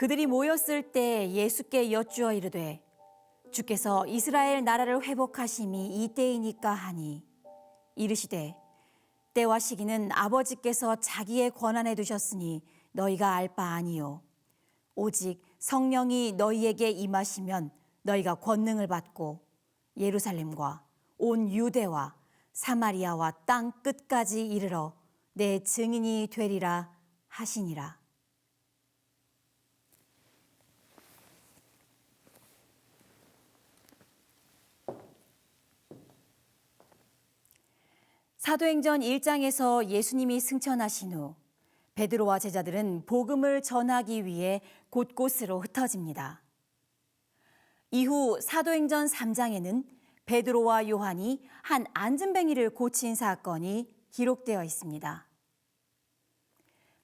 그들이 모였을 때 예수께 여쭈어 이르되 주께서 이스라엘 나라를 회복하심이 이때이니까 하니 이르시되 때와 시기는 아버지께서 자기의 권한에 두셨으니 너희가 알 바 아니요 오직 성령이 너희에게 임하시면 너희가 권능을 받고 예루살렘과 온 유대와 사마리아와 땅 끝까지 이르러 내 증인이 되리라 하시니라. 사도행전 1장에서 예수님이 승천하신 후 베드로와 제자들은 복음을 전하기 위해 곳곳으로 흩어집니다. 이후 사도행전 3장에는 베드로와 요한이 한 안진뱅이를 고친 사건이 기록되어 있습니다.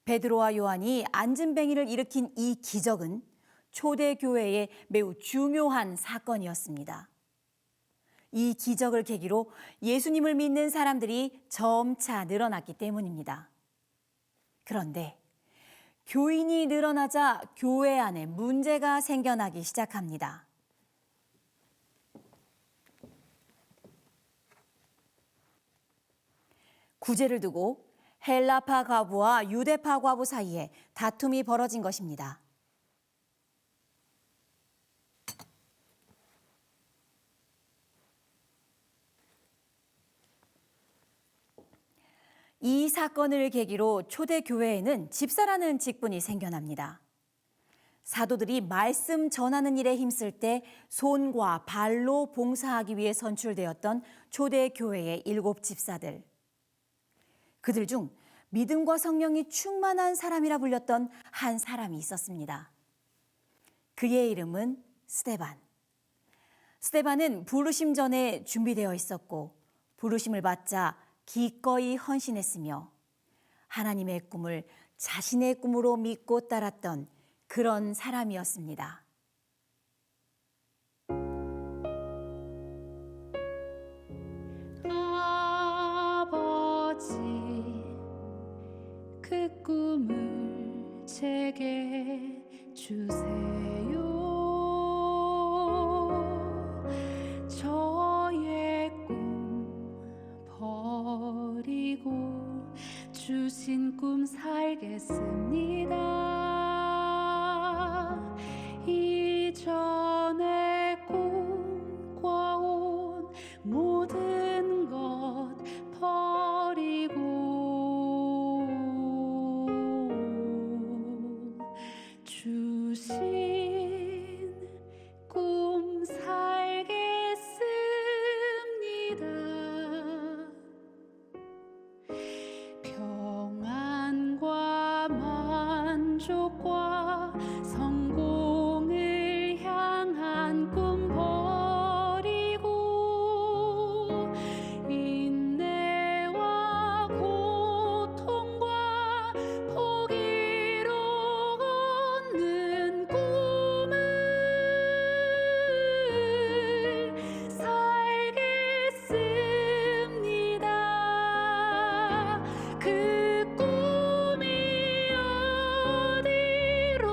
베드로와 요한이 안진뱅이를 일으킨 이 기적은 초대교회의 매우 중요한 사건이었습니다. 이 기적을 계기로 예수님을 믿는 사람들이 점차 늘어났기 때문입니다. 그런데 교인이 늘어나자 교회 안에 문제가 생겨나기 시작합니다. 구제를 두고 헬라파 과부와 유대파 과부 사이에 다툼이 벌어진 것입니다. 이 사건을 계기로 초대교회에는 집사라는 직분이 생겨납니다. 사도들이 말씀 전하는 일에 힘쓸 때 손과 발로 봉사하기 위해 선출되었던 초대교회의 7 집사들. 그들 중 믿음과 성령이 충만한 사람이라 불렸던 한 사람이 있었습니다. 그의 이름은 스데반. 스데반은 부르심 전에 준비되어 있었고 부르심을 받자 기꺼이 헌신했으며 하나님의 꿈을 자신의 꿈으로 믿고 따랐던 그런 사람이었습니다. 아버지, 그 꿈을 제게 주세요. 저의 꿈 버리고 주신 꿈 살겠습니다. 이전에 꿈꿔온 모든 것 버리고 주신 꿈 살겠습니다. 평안과 만족과 성공을 향한 꿈 버리고 인내와 고통과 포기로 걷는 꿈을 살겠습니다. 그 꿈이 어디로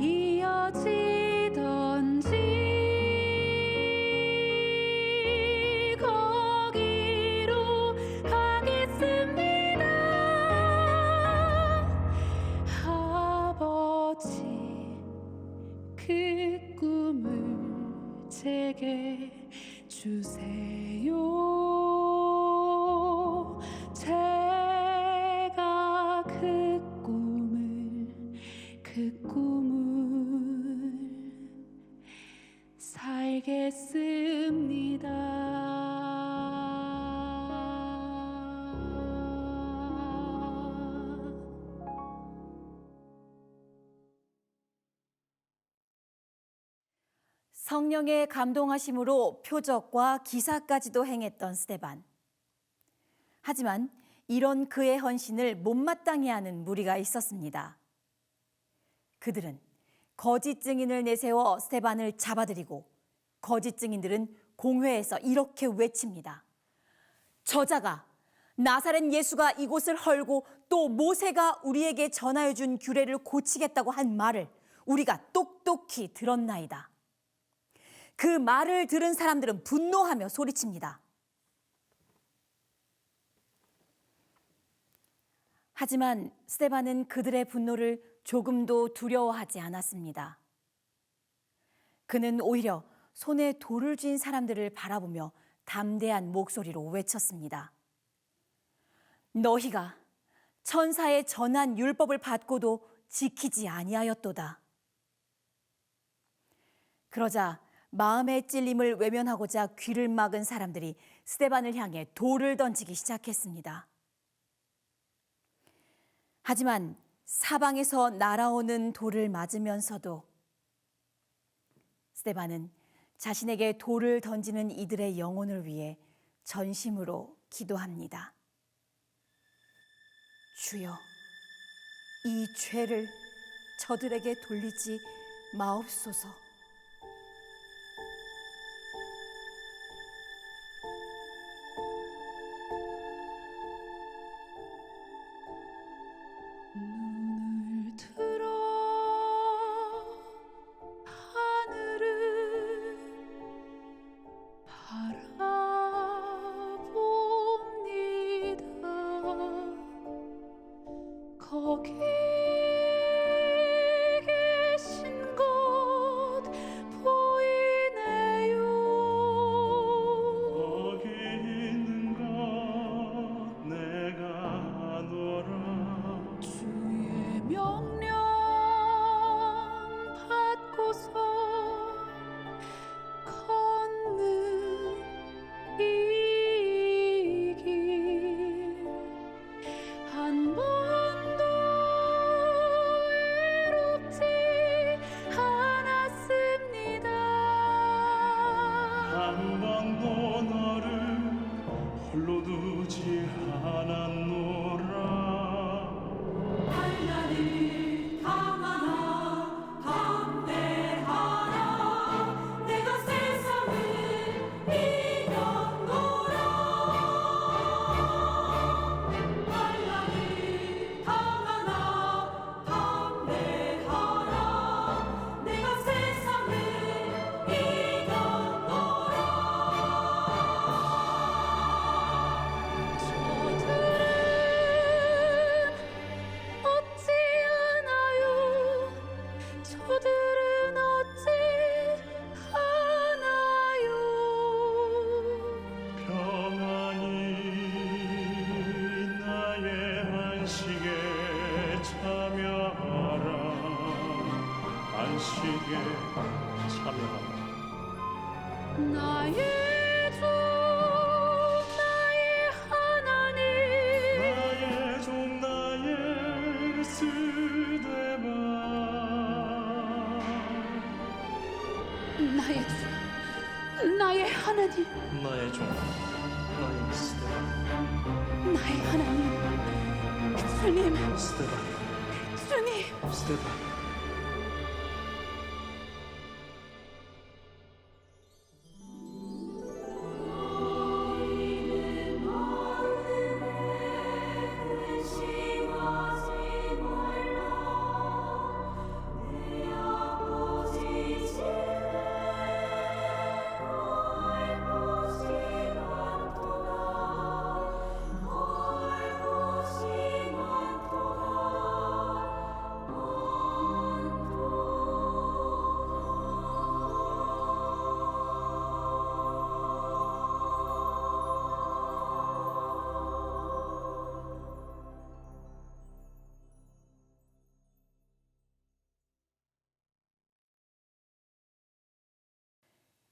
이어지던지 거기로 가겠습니다. 아버지, 그 꿈을 제게 주세요. 제가 그 꿈을 살겠습니다. 성령의 감동하심으로 표적과 기사까지도 행했던 스데반. 하지만 이런 그의 헌신을 못마땅해 하는 무리가 있었습니다. 그들은 거짓 증인을 내세워 스데반을 잡아들이고 거짓 증인들은 공회에서 이렇게 외칩니다. 저자가 나사렛 예수가 이곳을 헐고 또 모세가 우리에게 전하여 준 규례를 고치겠다고 한 말을 우리가 똑똑히 들었나이다. 그 말을 들은 사람들은 분노하며 소리칩니다. 하지만 스데반은 그들의 분노를 조금도 두려워하지 않았습니다. 그는 오히려 손에 돌을 쥔 사람들을 바라보며 담대한 목소리로 외쳤습니다. 너희가 천사의 전한 율법을 받고도 지키지 아니하였도다. 그러자 마음의 찔림을 외면하고자 귀를 막은 사람들이 스데반을 향해 돌을 던지기 시작했습니다. 하지만 사방에서 날아오는 돌을 맞으면서도 스데반은 자신에게 돌을 던지는 이들의 영혼을 위해 전심으로 기도합니다. 주여, 이 죄를 저들에게 돌리지 마옵소서. 눈을 들어 하늘을 바라봅니다. 거기 계신 곳 보이네요. 거기 있는 것 내가 아노라. 주의 명령 받고서 걷는 이 길 한 번도 외롭지 않았습니다. 한 번도 너를 홀로 두지 않았노라. 하나님 강하나 담대하나 내가 세상을 이겼노라. 하나님 강하나 담대하나 내가 세상을 이겼노라. 저들은 어찌 하나요? 평안히 나의 안식에 참여하라. 안식에 참여하라. 나의 주 나의 하나님 나의 종 나의 스데반 나의 주 나의 하나님 나의 종 나의 스데반 나의 하나님 주님 스데반 주님 스데반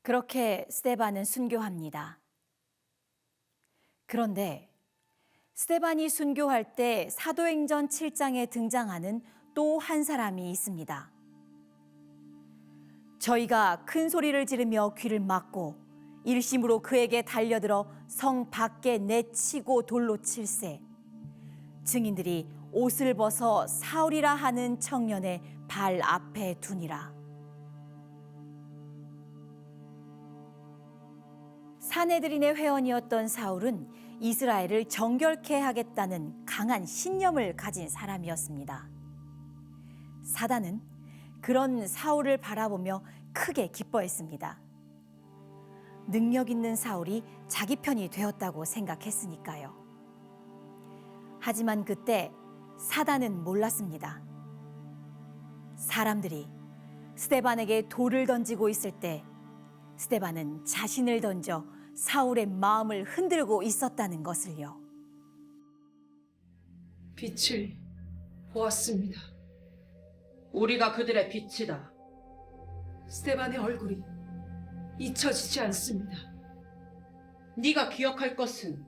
그렇게 스데반은 순교합니다. 그런데 스데반이 순교할 때 사도행전 7장에 등장하는 또 한 사람이 있습니다. 저희가 큰 소리를 지르며 귀를 막고 일심으로 그에게 달려들어 성 밖에 내치고 돌로 칠세. 증인들이 옷을 벗어 사울이라 하는 청년의 발 앞에 두니라. 사내들인의 회원이었던 사울은 이스라엘을 정결케 하겠다는 강한 신념을 가진 사람이었습니다. 사단은 그런 사울을 바라보며 크게 기뻐했습니다. 능력 있는 사울이 자기 편이 되었다고 생각했으니까요. 하지만 그때 사단은 몰랐습니다. 사람들이 스데반에게 돌을 던지고 있을 때 스데반은 자신을 던져 사울의 마음을 흔들고 있었다는 것을요. 빛을 보았습니다. 우리가 그들의 빛이다. 스데반의 얼굴이 잊혀지지 않습니다. 네가 기억할 것은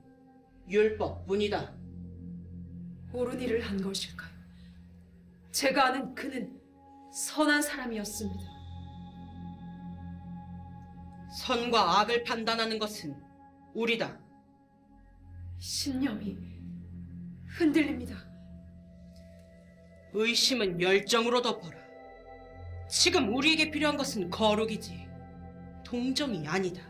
율법뿐이다. 옳은 일을 한 것일까요? 제가 아는 그는 선한 사람이었습니다. 선과 악을 판단하는 것은 우리다. 신념이 흔들립니다. 의심은 열정으로 덮어라. 지금 우리에게 필요한 것은 거룩이지 동정이 아니다.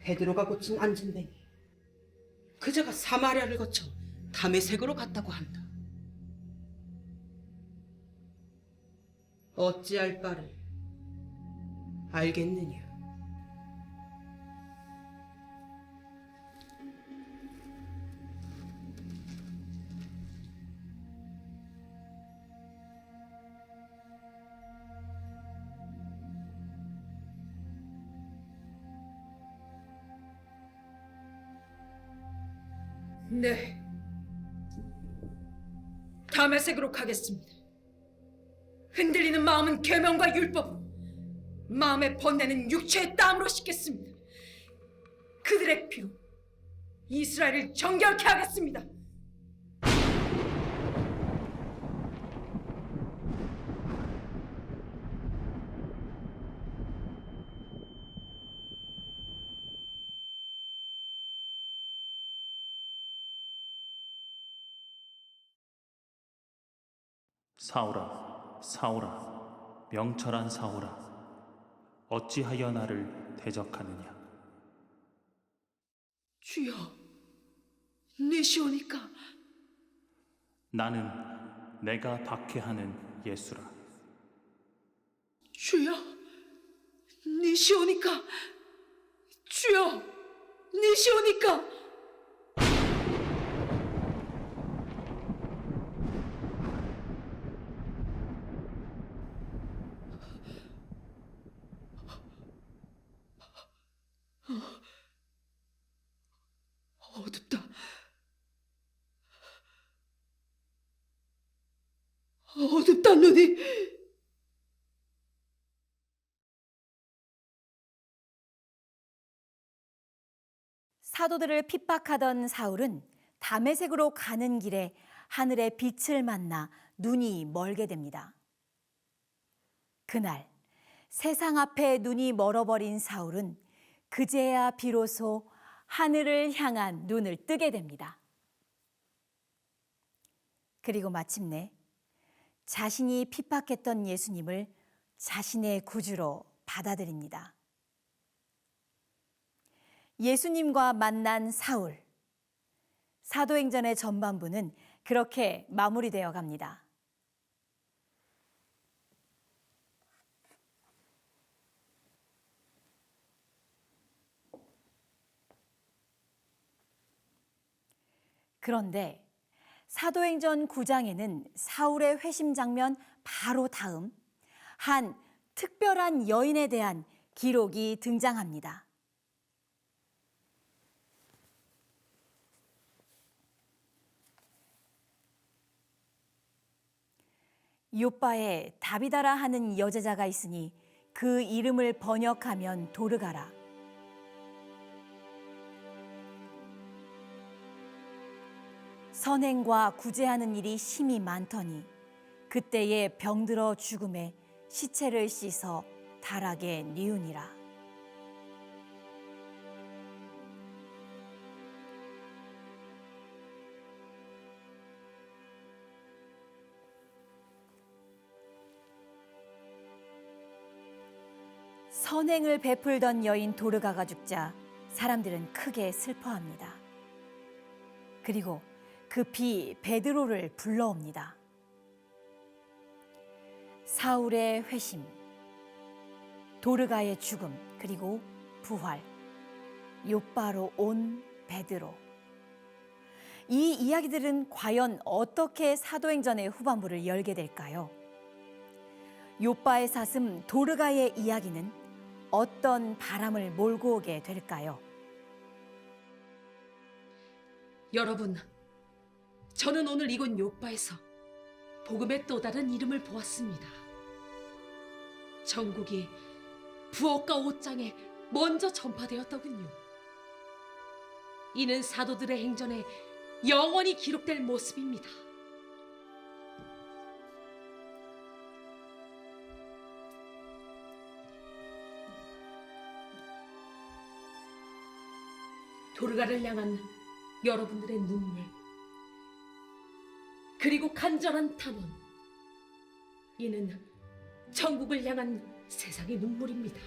베드로가 고친 안진뱅이, 그자가 사마리아를 거쳐 다메섹으로 갔다고 한다. 어찌할 바를 알겠느냐? 네. 다메섹으로 가겠습니다. 흔들리는 마음은 계명과 율법으로, 마음의 번뇌는 육체의 땀으로 씻겠습니다. 그들의 피로 이스라엘을 정결케 하겠습니다. 사울아, 사울아, 명철한 사울아, 어찌하여 나를 대적하느냐? 주여, 내시오니까. 나는 내가 박해하는 예수라. 주여, 내시오니까. 주여, 내시오니까. 어둡다. 없었노니. 사도들을 핍박하던 사울은 다메섹으로 가는 길에 하늘의 빛을 만나 눈이 멀게 됩니다. 그날 세상 앞에 눈이 멀어버린 사울은 그제야 비로소 하늘을 향한 눈을 뜨게 됩니다. 그리고 마침내 자신이 핍박했던 예수님을 자신의 구주로 받아들입니다. 예수님과 만난 사울. 사도행전의 전반부는 그렇게 마무리되어 갑니다. 그런데 사도행전 9장에는 사울의 회심 장면 바로 다음 한 특별한 여인에 대한 기록이 등장합니다. 요빠에 다비다라 하는 여제자가 있으니 그 이름을 번역하면 도르가라. 선행과 구제하는 일이 심히 많더니 그때에 병들어 죽음에 시체를 씻어 달하게 뉘우니라. 선행을 베풀던 여인 도르가가 죽자 사람들은 크게 슬퍼합니다. 그리고 급히 베드로를 불러옵니다. 사울의 회심, 도르가의 죽음, 그리고 부활, 요빠로 온 베드로. 이 이야기들은 과연 어떻게 사도행전의 후반부를 열게 될까요? 요빠의 사슴 도르가의 이야기는 어떤 바람을 몰고 오게 될까요? 여러분, 저는 오늘 이곳 요빠에서 복음의 또 다른 이름을 보았습니다. 전국이 부엌과 옷장에 먼저 전파되었더군요. 이는 사도들의 행전에 영원히 기록될 모습입니다. 도르가를 향한 여러분들의 눈물, 그리고 간절한 탐험, 이는 천국을 향한 세상의 눈물입니다.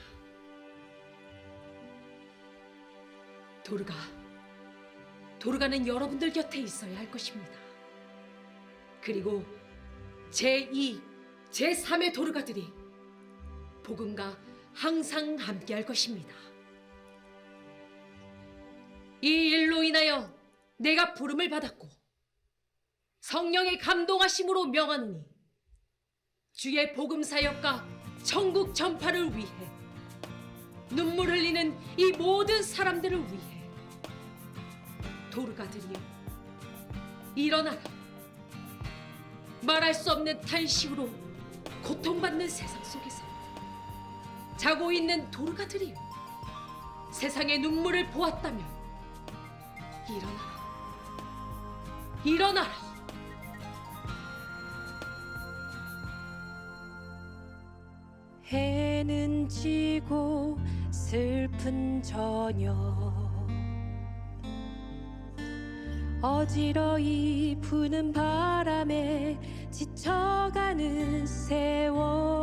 도르가는 여러분들 곁에 있어야 할 것입니다. 그리고 제2, 제3의 도르가들이 복음과 항상 함께 할 것입니다. 이 일로 인하여 내가 부름을 받았고 성령의 감동하심으로 명하노니 주의 복음 사역과 천국 전파를 위해 눈물 흘리는 이 모든 사람들을 위해 도르가들이여 일어나라. 말할 수 없는 탄식으로 고통받는 세상 속에서 자고 있는 도르가들이여 세상의 눈물을 보았다면 일어나라. 해는 지고 슬픈 저녁, 어지러이 부는 바람에 지쳐가는 세월,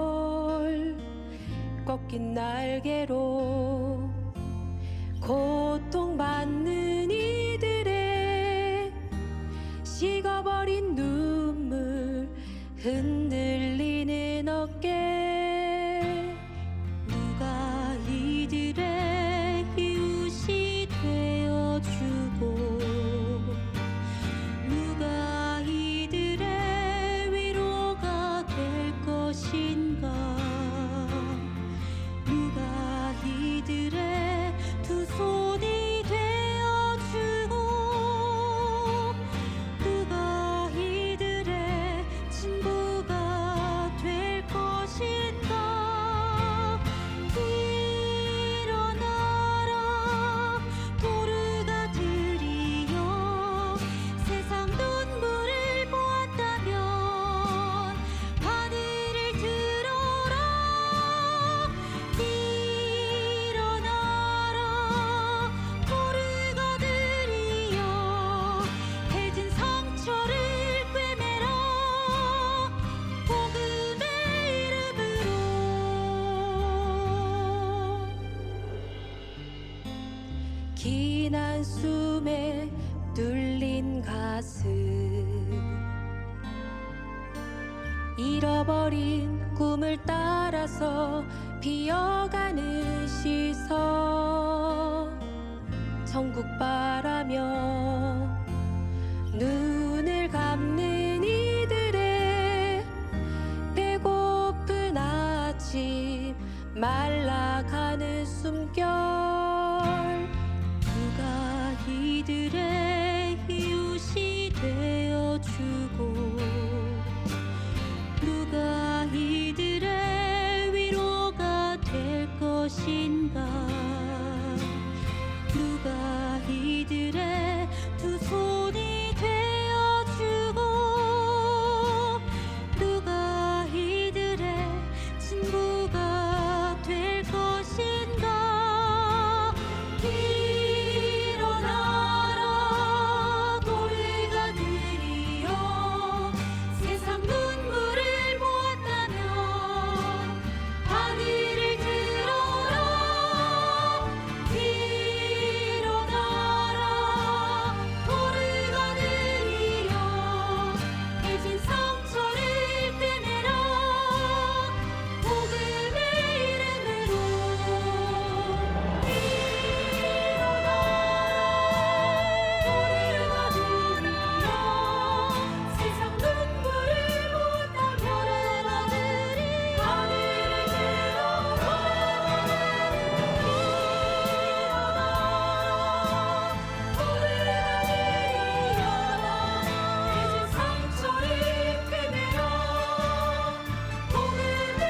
꺾인 날개로 고통받는 이들의 식어버린 눈물, 흔들리는 어깨, 누가 이들의 이웃이 되어주고 누가 이들의 위로가 될 것인가, 누가 이들의 두 손이 될 긴 한숨에 뚫린 가슴 잃어버린 꿈을 따라서 비어가는 시선 천국 바라며 눈을 감는 이들의 배고픈 아침 말라가는 숨결 누가 이들의 이웃이 되어주고 누가 이들의 위로가 될 것인가 누가 이들의 두 손이 되어주고 누가 이들의 친구가 될 것인가 일어나라 돌가들이여 세상 눈물을 보았다면 하늘을 들어라 일어나라 돌가들이여 깨진 상처를 꿰매라 복음의 이름으로 일어나라 돌가들이여 세상 눈물을 보았다면 하늘을 깨진 상처를 꿰매라 복음의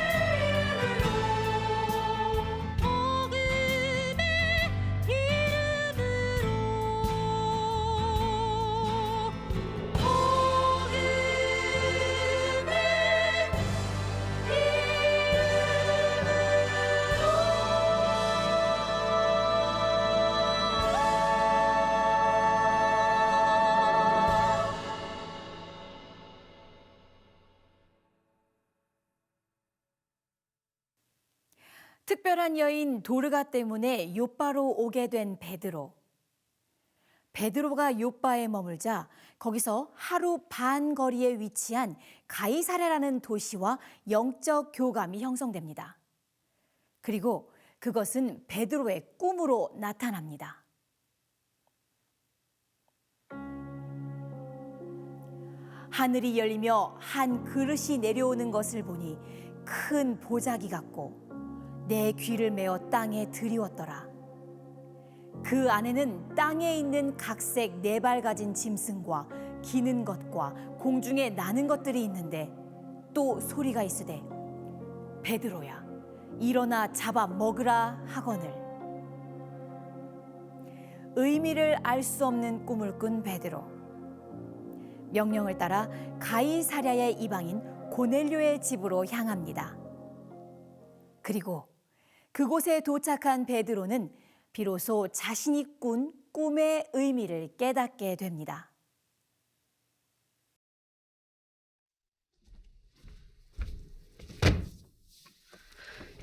특별한 여인 도르가 때문에 요빠로 오게 된 베드로. 베드로가 요빠에 머물자 거기서 하루 반 거리에 위치한 가이사랴라는 도시와 영적 교감이 형성됩니다. 그리고 그것은 베드로의 꿈으로 나타납니다. 하늘이 열리며 한 그릇이 내려오는 것을 보니 큰 보자기 같고 내 귀를 메어 땅에 들이웠더라. 그 안에는 땅에 있는 각색 네 발 가진 짐승과 기는 것과 공중에 나는 것들이 있는데 또 소리가 있으되 베드로야 일어나 잡아 먹으라 하거늘. 의미를 알 수 없는 꿈을 꾼 베드로. 명령을 따라 가이사랴의 이방인 고넬료의 집으로 향합니다. 그리고 그곳에 도착한 베드로는 비로소 자신이 꾼 꿈의 의미를 깨닫게 됩니다.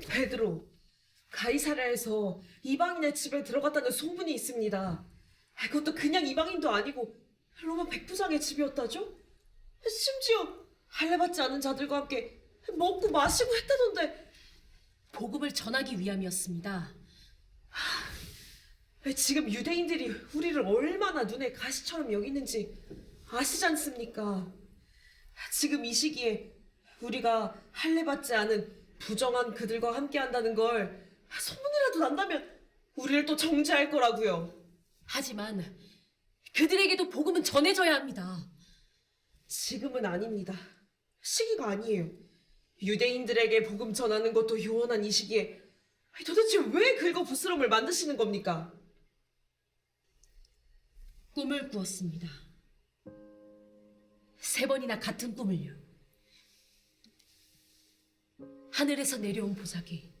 베드로, 가이사랴에서 이방인의 집에 들어갔다는 소문이 있습니다. 그것도 그냥 이방인도 아니고 로마 백부장의 집이었다죠? 심지어 할례받지 않은 자들과 함께 먹고 마시고 했다던데. 복음을 전하기 위함이었습니다. 지금 유대인들이 우리를 얼마나 눈에 가시처럼 여기는지 아시지 않습니까? 지금 이 시기에 우리가 할례받지 않은 부정한 그들과 함께 한다는 걸 소문이라도 난다면 우리를 또 정죄할 거라고요. 하지만 그들에게도 복음은 전해져야 합니다. 지금은 아닙니다. 시기가 아니에요. 유대인들에게 복음 전하는 것도 요원한 이 시기에 도대체 왜 긁어 부스럼을 만드시는 겁니까? 꿈을 꾸었습니다. 3번이나 같은 꿈을요. 하늘에서 내려온 보자기,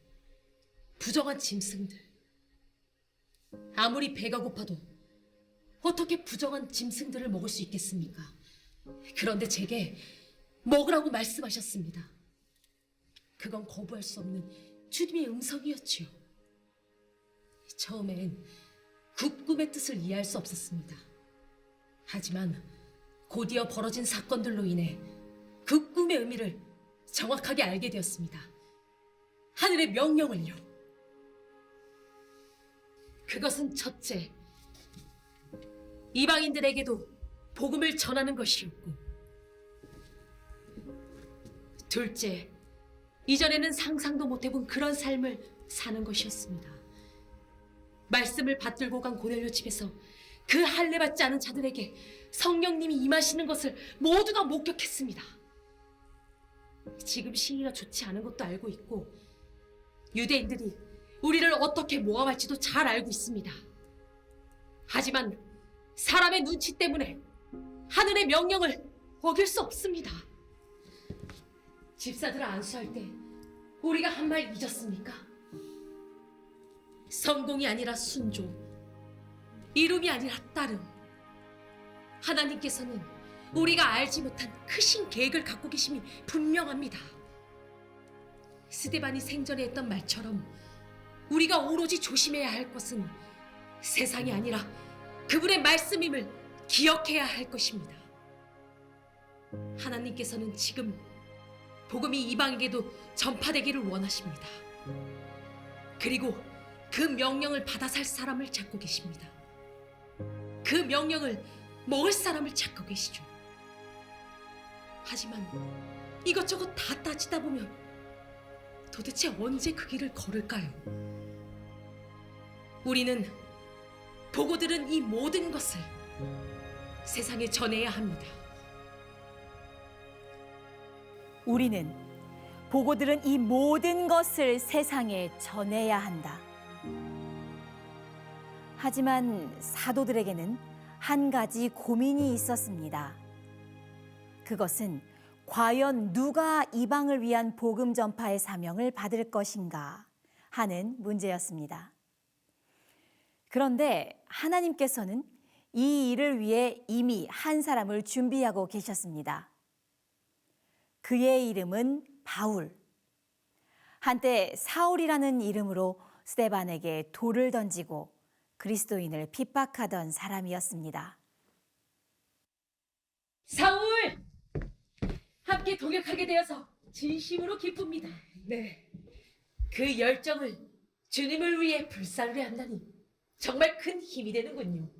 부정한 짐승들. 아무리 배가 고파도 어떻게 부정한 짐승들을 먹을 수 있겠습니까? 그런데 제게 먹으라고 말씀하셨습니다. 그건 거부할 수 없는 주님의 음성이었지요. 처음엔 그 꿈의 뜻을 이해할 수 없었습니다. 하지만 곧이어 벌어진 사건들로 인해 그 꿈의 의미를 정확하게 알게 되었습니다. 하늘의 명령을요. 그것은 첫째, 이방인들에게도 복음을 전하는 것이었고, 둘째, 이전에는 상상도 못 해본 그런 삶을 사는 것이었습니다. 말씀을 받들고 간 고넬료 집에서 그 할례 받지 않은 자들에게 성령님이 임하시는 것을 모두가 목격했습니다. 지금 시기가 좋지 않은 것도 알고 있고, 유대인들이 우리를 어떻게 모함할지도 잘 알고 있습니다. 하지만 사람의 눈치 때문에 하늘의 명령을 어길 수 없습니다. 집사들을 안수할 때 우리가 한 말 잊었습니까? 성공이 아니라 순종, 이름이 아니라 따름. 하나님께서는 우리가 알지 못한 크신 계획을 갖고 계심이 분명합니다. 스데반이 생전에 했던 말처럼 우리가 오로지 조심해야 할 것은 세상이 아니라 그분의 말씀임을 기억해야 할 것입니다. 하나님께서는 지금 복음이 이방에게도 전파되기를 원하십니다. 그리고 그 명령을 받아 살 사람을 찾고 계십니다. 그 명령을 먹을 사람을 찾고 계시죠. 하지만 이것저것 다 따지다 보면 도대체 언제 그 길을 걸을까요? 우리는 보고 들은 이 모든 것을 세상에 전해야 합니다. 우리는 보고 들은 이 모든 것을 세상에 전해야 한다. 하지만 사도들에게는 한 가지 고민이 있었습니다. 그것은 과연 누가 이방을 위한 복음 전파의 사명을 받을 것인가 하는 문제였습니다. 그런데 하나님께서는 이 일을 위해 이미 한 사람을 준비하고 계셨습니다. 그의 이름은 바울. 한때 사울이라는 이름으로 스데반에게 돌을 던지고 그리스도인을 핍박하던 사람이었습니다. 사울! 함께 동역하게 되어서 진심으로 기쁩니다. 네, 그 열정을 주님을 위해 불사르게 한다니 정말 큰 힘이 되는군요.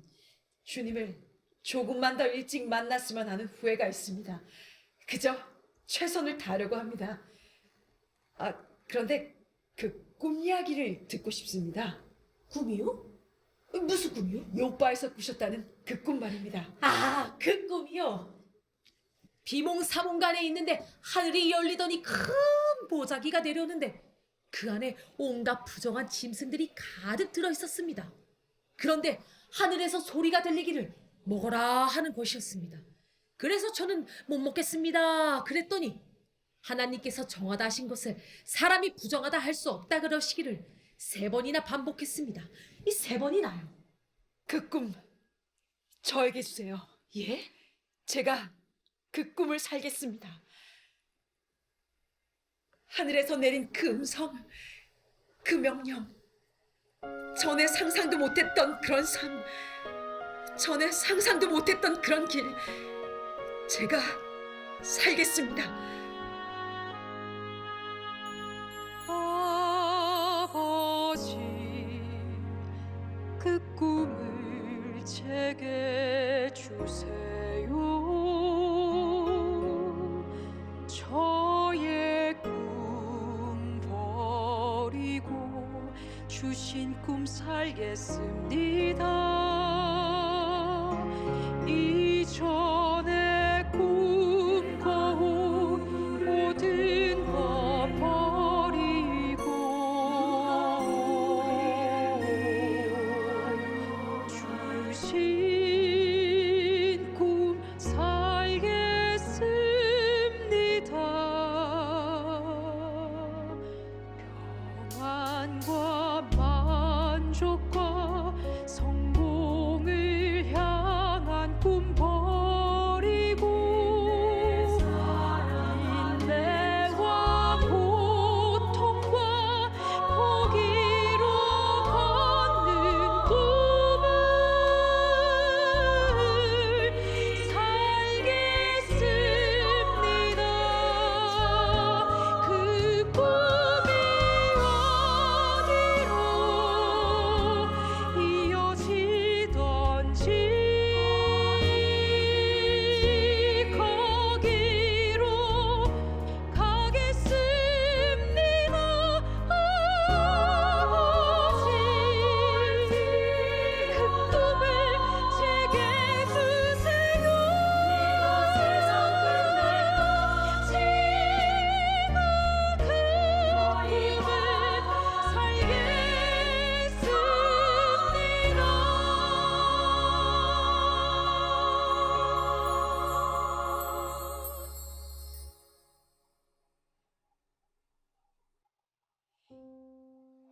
주님을 조금만 더 일찍 만났으면 하는 후회가 있습니다. 그저 최선을 다하려고 합니다. 그런데 그 꿈 이야기를 듣고 싶습니다. 꿈이요? 무슨 꿈이요? 요바에서 꾸셨다는 그 꿈 말입니다. 아, 그 꿈이요. 비몽사몽간에 있는데 하늘이 열리더니 큰 보자기가 내려오는데 그 안에 온갖 부정한 짐승들이 가득 들어 있었습니다. 그런데 하늘에서 소리가 들리기를 먹어라 하는 것이었습니다. 그래서 저는 못 먹겠습니다 그랬더니 하나님께서 정하다 하신 것을 사람이 부정하다 할 수 없다 그러시기를 3번이나 반복했습니다. 이 3번이나요. 그 꿈 저에게 주세요. 예? 제가 그 꿈을 살겠습니다. 하늘에서 내린 그 음성, 그 명령, 전에 상상도 못했던 그런 삶, 전에 상상도 못했던 그런 길, 제가 살겠습니다. 아버지 그 꿈을 제게 주세요. 저의 꿈 버리고 주신 꿈 살겠습니다. 이전에 꿈꿔온 모든 것 버리고 주신 꿈 살겠습니다. 평안과 만족과 성공을 향한 꿈 버리고 인내와 고통과 포기로 걷는 꿈을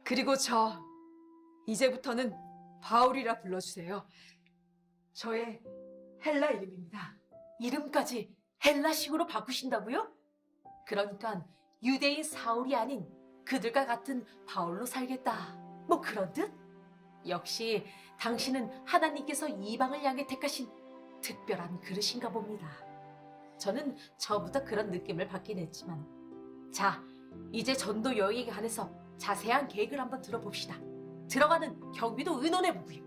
그리고 이제부터는 바울이라 불러주세요. 저의 헬라 이름입니다. 이름까지 헬라식으로 바꾸신다고요? 그러니까 유대인 사울이 아닌 그들과 같은 바울로 살겠다. 뭐 그런 뜻? 역시 당신은 하나님께서 이방을 향해 택하신 특별한 그릇인가 봅니다. 저는 처음부터 그런 느낌을 받긴 했지만, 자, 이제 전도 여행에 관해서 자세한 계획을 한번 들어봅시다. 들어가는 경비도 의논해보고요.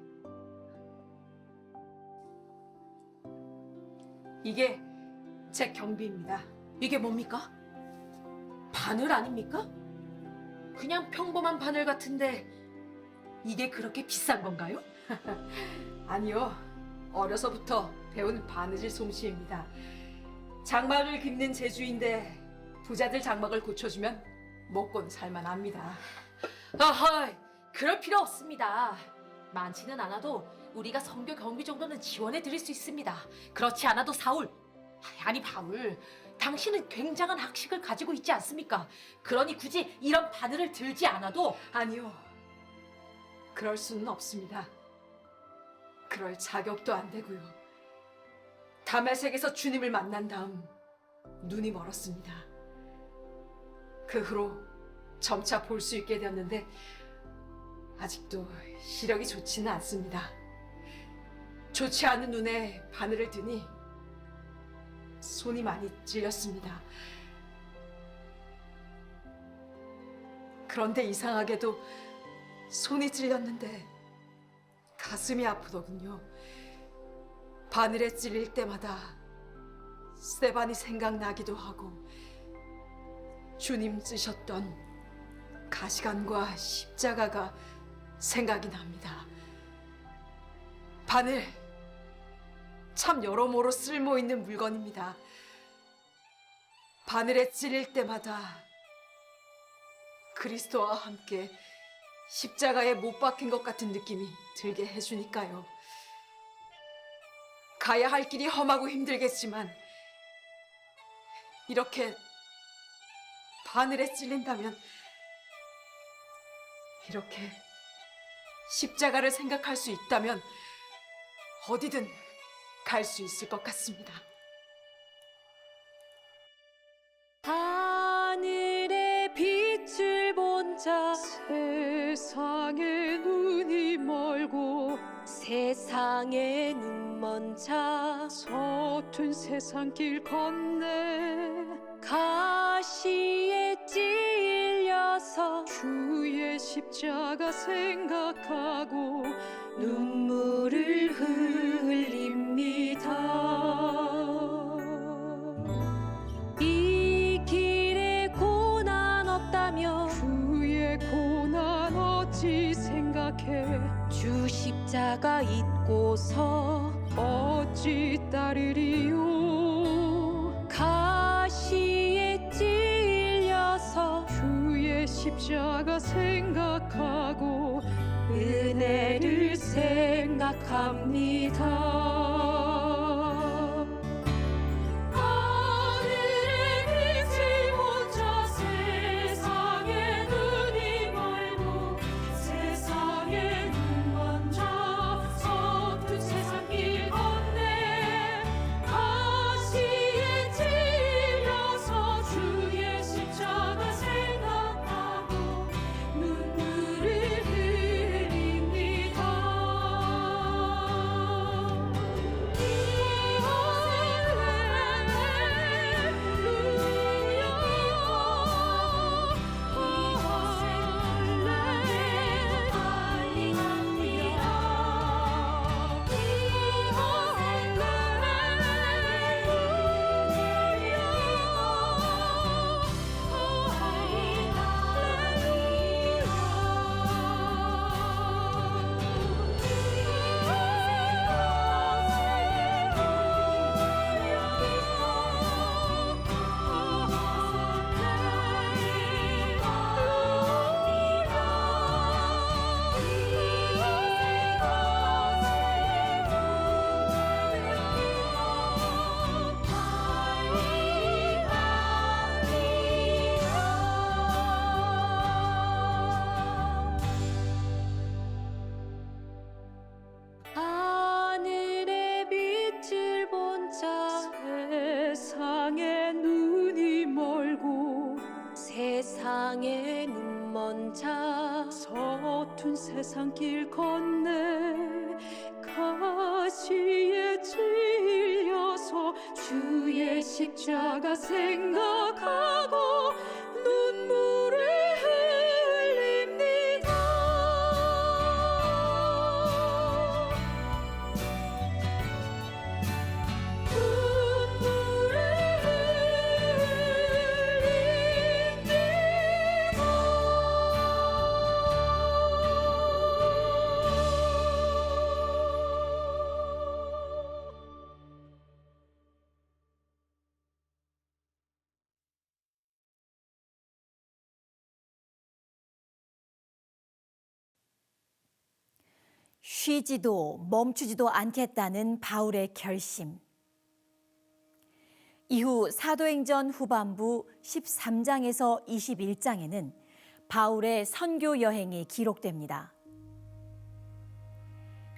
이게 제 경비입니다. 이게 뭡니까? 바늘 아닙니까? 그냥 평범한 바늘 같은데 이게 그렇게 비싼 건가요? 아니요. 어려서부터 배운 바느질 솜씨입니다. 장막을 깁는 재주인데 부자들 장막을 고쳐주면 먹고는 살만합니다. 어허이, 그럴 필요 없습니다. 많지는 않아도 우리가 선교 경비 정도는 지원해 드릴 수 있습니다. 그렇지 않아도 사울, 아니 바울, 당신은 굉장한 학식을 가지고 있지 않습니까? 그러니 굳이 이런 바늘을 들지 않아도. 아니요. 그럴 수는 없습니다. 그럴 자격도 안 되고요. 다메섹에서 주님을 만난 다음 눈이 멀었습니다. 그 후로 점차 볼 수 있게 되었는데 아직도 시력이 좋지는 않습니다. 좋지 않은 눈에 바늘을 드니 손이 많이 찔렸습니다. 그런데 이상하게도 손이 찔렸는데 가슴이 아프더군요. 바늘에 찔릴 때마다 스데반이 생각나기도 하고 주님 찌셨던 가시관과 십자가가 생각이 납니다. 바늘, 참 여러모로 쓸모있는 물건입니다. 바늘에 찔릴 때마다 그리스도와 함께 십자가에 못 박힌 것 같은 느낌이 들게 해주니까요. 가야 할 길이 험하고 힘들겠지만 이렇게 바늘에 찔린다면, 이렇게 십자가를 생각할 수 있다면 어디든 갈 수 있을 것 같습니다. 하늘의 빛을 본 자 세상에 눈이 멀고 세상에 눈먼 자 서툰 세상 길 건네 가시에 찔려서 주의 십자가 생각하고 눈물을 흘립니다. 이 길에 고난 없다며 주의 고난 어찌 생각해 주 십자가 잊고서 어찌 따르리요 가시에 찔려서 주의 십자가 생각하고 은혜를 생각합니다. 하늘의 빛을 본 자 세상에 눈이 멀고 세상에 눈먼 자 서툰 세상 길 건네 가시에 찔려서 주의 십자가 생각하고 눈물을 흘립니다. 세상에 눈먼 자 서툰 세상길 건네 가시에 찔려서 주의 십자가 생각하고 눈물을 흘립니다. 눈물을 쉬지도 멈추지도 않겠다는 바울의 결심. 이후 사도행전 후반부 13장에서 21장에는 바울의 선교 여행이 기록됩니다.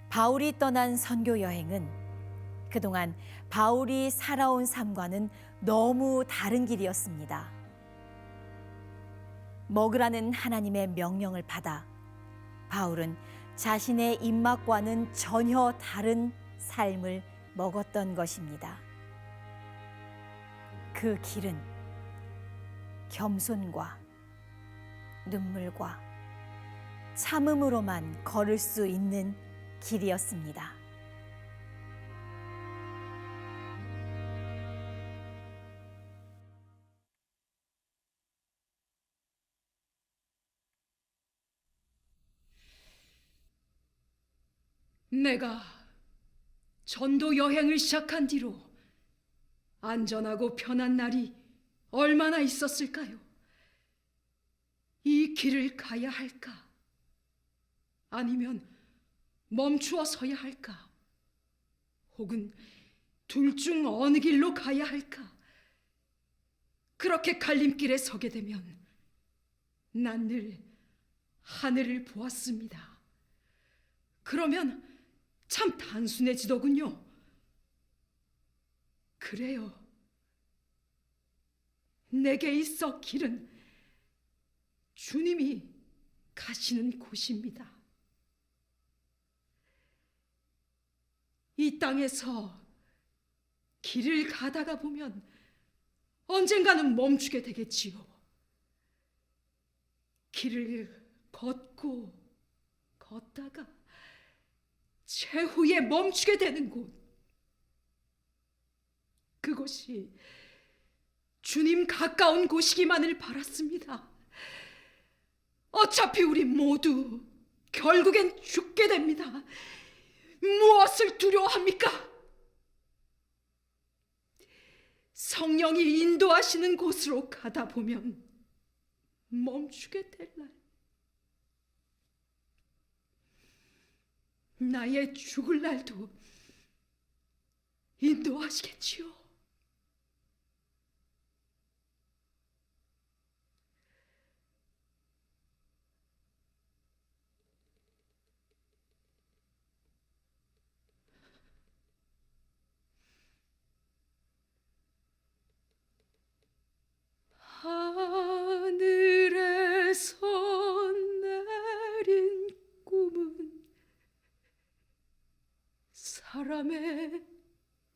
바울이 떠난 선교 여행은 그동안 바울이 살아온 삶과는 너무 다른 길이었습니다. 먹으라는 하나님의 명령을 받아 바울은 자신의 입맛과는 전혀 다른 삶을 먹었던 것입니다. 그 길은 겸손과 눈물과 참음으로만 걸을 수 있는 길이었습니다. 내가 전도 여행을 시작한 뒤로 안전하고 편한 날이 얼마나 있었을까요? 이 길을 가야 할까? 아니면 멈추어 서야 할까? 혹은 둘 중 어느 길로 가야 할까? 그렇게 갈림길에 서게 되면 난 늘 하늘을 보았습니다. 그러면 참 단순해지더군요. 그래요. 내게 있어 길은 주님이 가시는 곳입니다. 이 땅에서 길을 가다가 보면 언젠가는 멈추게 되겠지요. 길을 걷다가 최후에 멈추게 되는 곳. 그곳이 주님 가까운 곳이기만을 바랐습니다. 어차피 우리 모두 결국엔 죽게 됩니다. 무엇을 두려워합니까? 성령이 인도하시는 곳으로 가다 보면 멈추게 될 날. 나의 죽을 날도 인도하시겠지요. 하늘에서 내린 꿈은 사람의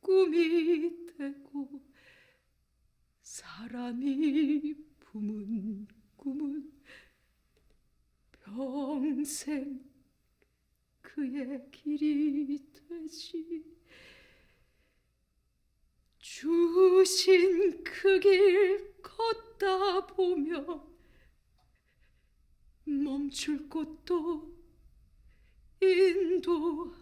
꿈이 되고 사람이 품은 꿈은 평생 그의 길이 되지. 주신 그 길 걷다 보며 멈출 곳도 인도하시겠지.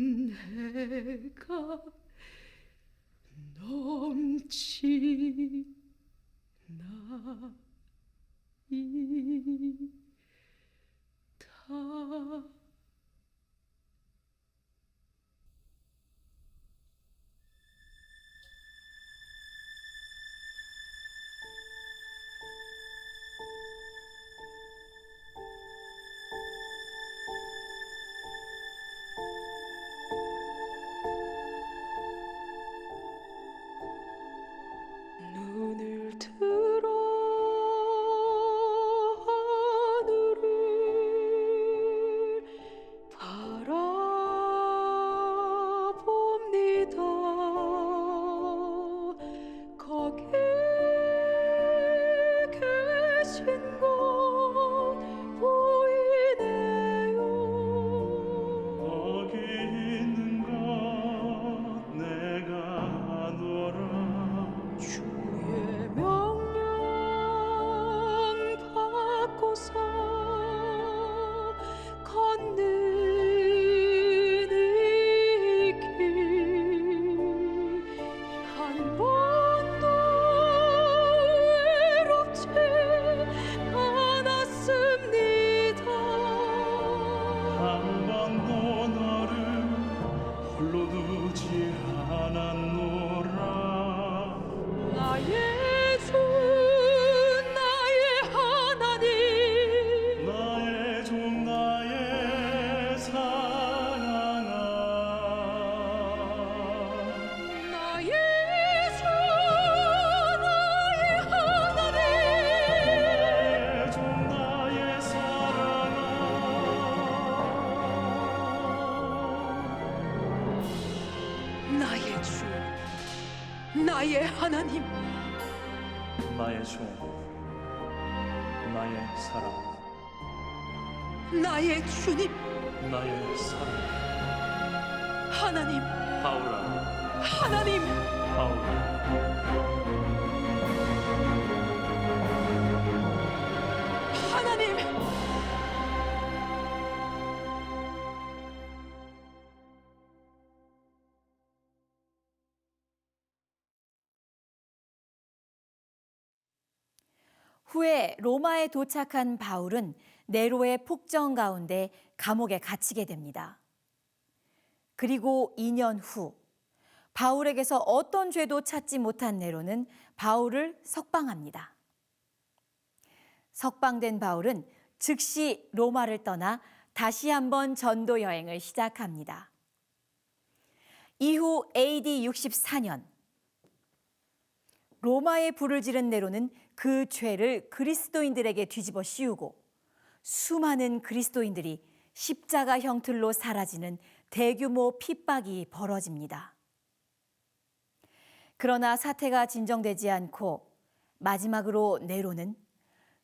은혜가 넘치나이다. 주, 나의 하나님, 나의 종, 나의 사랑, 나의 주님, 나의 사랑. 하나님, 바울아, 하나님, 바울아. 하나님. 후에 로마에 도착한 바울은 네로의 폭정 가운데 감옥에 갇히게 됩니다. 그리고 2년 후 바울에게서 어떤 죄도 찾지 못한 네로는 바울을 석방합니다. 석방된 바울은 즉시 로마를 떠나 다시 한번 전도 여행을 시작합니다. 이후 AD 64년 로마에 불을 지른 네로는 그 죄를 그리스도인들에게 뒤집어 씌우고 수많은 그리스도인들이 십자가 형틀로 사라지는 대규모 핍박이 벌어집니다. 그러나 사태가 진정되지 않고 마지막으로 네로는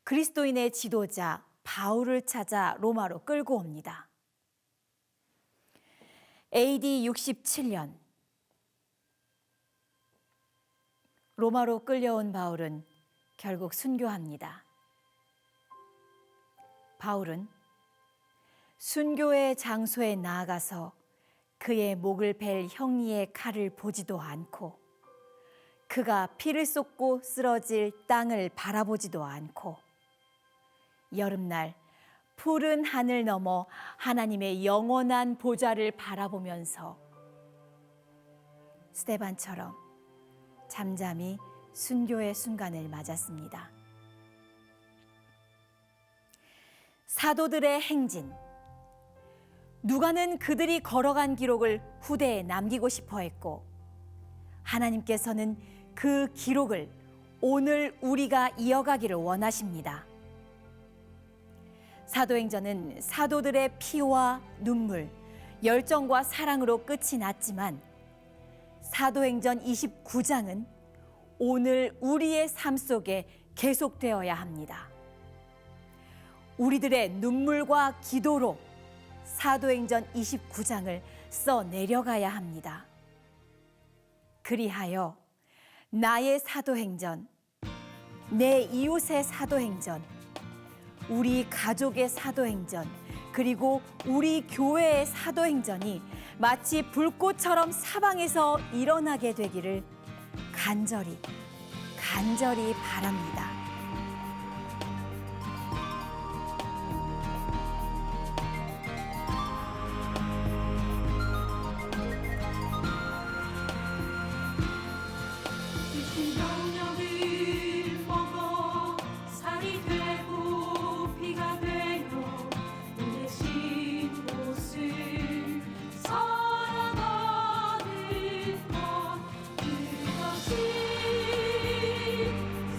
그리스도인의 지도자 바울을 찾아 로마로 끌고 옵니다. AD 67년 로마로 끌려온 바울은 결국 순교합니다. 바울은 순교의 장소에 나아가서 그의 목을 벨 형리의 칼을 보지도 않고 그가 피를 쏟고 쓰러질 땅을 바라보지도 않고 여름날 푸른 하늘 너머 하나님의 영원한 보좌를 바라보면서 스데반처럼 잠잠히 순교의 순간을 맞았습니다. 사도들의 행진. 누가는 그들이 걸어간 기록을 후대에 남기고 싶어 했고 하나님께서는 그 기록을 오늘 우리가 이어가기를 원하십니다. 사도행전은 사도들의 피와 눈물, 열정과 사랑으로 끝이 났지만 사도행전 29장은 오늘 우리의 삶 속에 계속되어야 합니다. 우리들의 눈물과 기도로 사도행전 29장을 써내려가야 합니다. 그리하여 나의 사도행전, 내 이웃의 사도행전, 우리 가족의 사도행전, 그리고 우리 교회의 사도행전이 마치 불꽃처럼 사방에서 일어나게 되기를 간절히 바랍니다. 신경력을 먹어 살이 되고 피가 되어 보내신 곳을 살아가는 것 그것이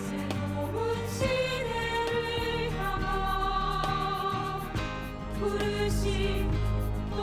새로운 시대를 향한 부르심 또